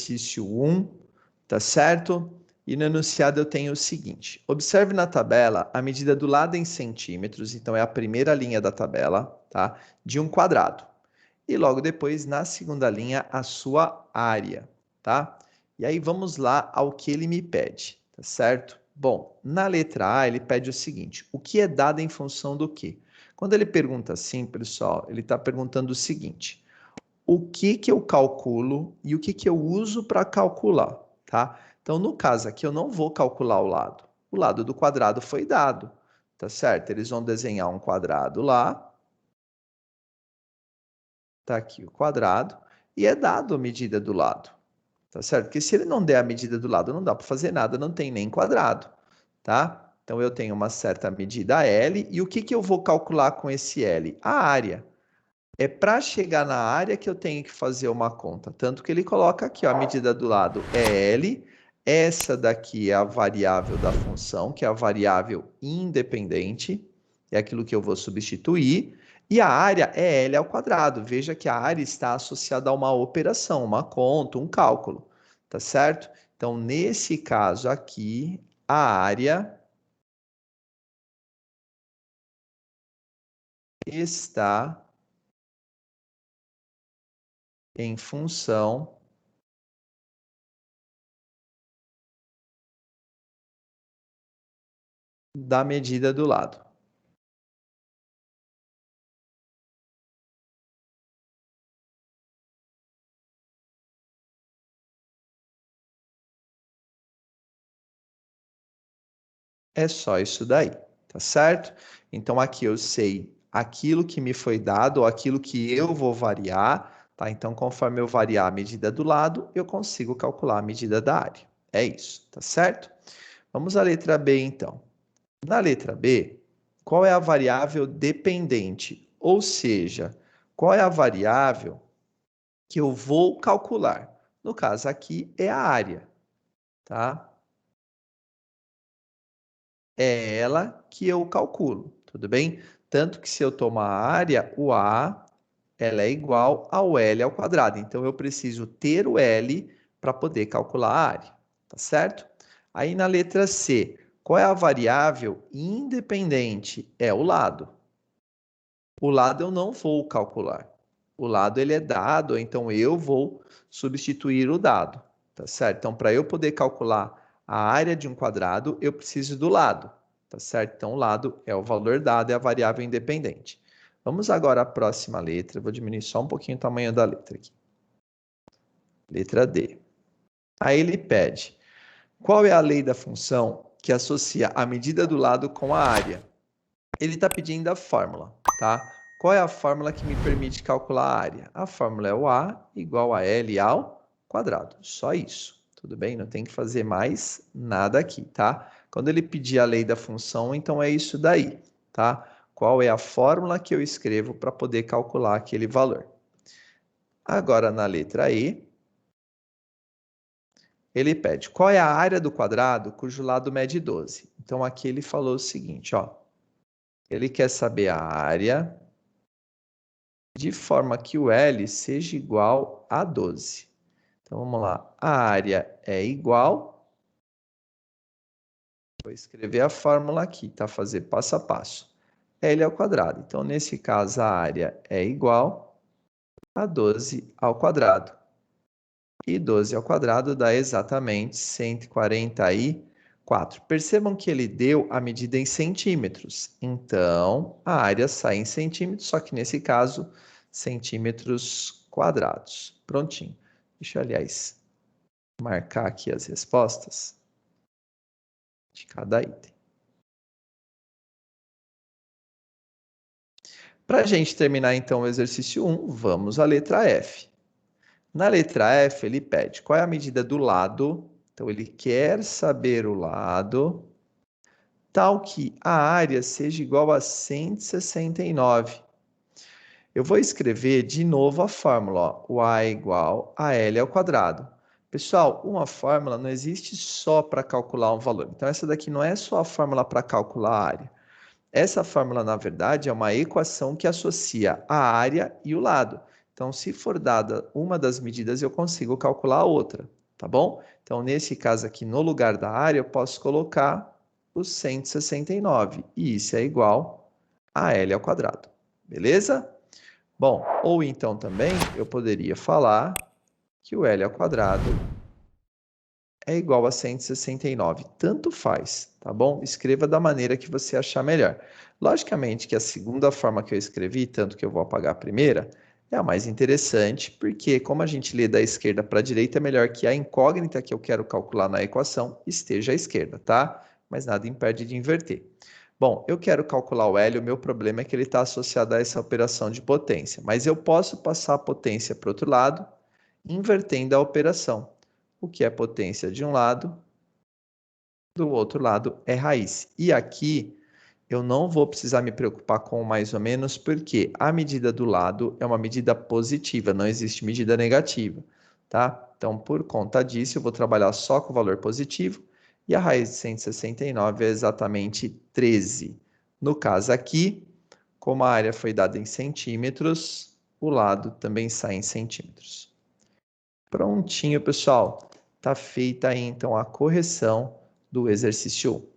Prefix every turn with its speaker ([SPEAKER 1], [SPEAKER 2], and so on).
[SPEAKER 1] exercício 1, tá certo? E no enunciado eu tenho o seguinte. Observe na tabela a medida do lado em centímetros, então é a primeira linha da tabela, tá? De um quadrado. E logo depois, na segunda linha, a sua área, tá? E aí vamos lá ao que ele me pede, tá certo? Bom, na letra A ele pede o seguinte, o que é dado em função do quê? Quando ele pergunta assim, pessoal, ele está perguntando o seguinte, o que que eu calculo e o que que eu uso para calcular, tá? Então, no caso aqui, eu não vou calcular o lado. O lado do quadrado foi dado, tá certo? Eles vão desenhar um quadrado lá, tá aqui o quadrado, e é dado a medida do lado, tá certo? Porque se ele não der a medida do lado, não dá para fazer nada, não tem nem quadrado, tá? Então, eu tenho uma certa medida L, e o que que eu vou calcular com esse L? A área. É para chegar na área que eu tenho que fazer uma conta. Tanto que ele coloca aqui, ó, a medida do lado é L, essa daqui é a variável da função, que é a variável independente, é aquilo que eu vou substituir, e a área é L ao quadrado. Veja que a área está associada a uma operação, uma conta, um cálculo, tá certo? Então, nesse caso aqui, a área está em função da medida do lado. É só isso daí, tá certo? Então, aqui eu sei aquilo que me foi dado, ou aquilo que eu vou variar, tá? Então, conforme eu variar a medida do lado, eu consigo calcular a medida da área. É isso, tá certo? Vamos à letra B, então. Na letra B, qual é a variável dependente? Ou seja, qual é a variável que eu vou calcular? No caso aqui, é a área, tá? É ela que eu calculo, tudo bem? Tanto que se eu tomar a área, o A, ela é igual ao L ao quadrado. Então, eu preciso ter o L para poder calcular a área, tá certo? Aí, na letra C, qual é a variável independente? É o lado. O lado eu não vou calcular. O lado ele é dado, então eu vou substituir o dado, tá certo? Então, para eu poder calcular a área de um quadrado, eu preciso do lado, tá certo? Então, o lado é o valor dado, é a variável independente. Vamos agora à próxima letra. Vou diminuir só um pouquinho o tamanho da letra aqui. Letra D. Aí ele pede, qual é a lei da função que associa a medida do lado com a área? Ele está pedindo a fórmula, tá? Qual é a fórmula que me permite calcular a área? A fórmula é o A igual a L ao quadrado. Só isso. Tudo bem? Não tem que fazer mais nada aqui, tá? Quando ele pedir a lei da função, então é isso daí, tá? Qual é a fórmula que eu escrevo para poder calcular aquele valor? Agora, na letra E, ele pede qual é a área do quadrado cujo lado mede 12. Então, aqui ele falou o seguinte, ó. Ele quer saber a área de forma que o L seja igual a 12. Então, vamos lá. A área é igual. Vou escrever a fórmula aqui, tá? Fazer passo a passo. L ao quadrado. Então, nesse caso, a área é igual a 12 ao quadrado. E 12 ao quadrado dá exatamente 144. Percebam que ele deu a medida em centímetros. Então, a área sai em centímetros, só que nesse caso, centímetros quadrados. Prontinho. Deixa eu, aliás, marcar aqui as respostas de cada item. Para a gente terminar, então, o exercício 1, vamos à letra F. Na letra F, ele pede qual é a medida do lado. Então, ele quer saber o lado, tal que a área seja igual a 169. Eu vou escrever de novo a fórmula, ó, o A é igual a L ao quadrado. Pessoal, uma fórmula não existe só para calcular um valor. Então, essa daqui não é só a fórmula para calcular a área. Essa fórmula, na verdade, é uma equação que associa a área e o lado. Então, se for dada uma das medidas, eu consigo calcular a outra, tá bom? Então, nesse caso aqui, no lugar da área, eu posso colocar os 169, e isso é igual a L ao quadrado, beleza? Bom, ou então também eu poderia falar que o L ao quadrado é igual a 169. Tanto faz, tá bom? Escreva da maneira que você achar melhor. Logicamente que a segunda forma que eu escrevi, tanto que eu vou apagar a primeira, é a mais interessante, porque como a gente lê da esquerda para a direita, é melhor que a incógnita que eu quero calcular na equação esteja à esquerda, tá? Mas nada impede de inverter. Bom, eu quero calcular o L, o meu problema é que ele está associado a essa operação de potência, mas eu posso passar a potência para o outro lado, invertendo a operação. O que é potência de um lado, do outro lado é raiz. E aqui eu não vou precisar me preocupar com o mais ou menos, porque a medida do lado é uma medida positiva, não existe medida negativa, tá? Então, por conta disso, eu vou trabalhar só com o valor positivo, e a raiz de 169 é exatamente 13. No caso aqui, como a área foi dada em centímetros, o lado também sai em centímetros. Prontinho, pessoal. Tá feita aí, então, a correção do exercício 1.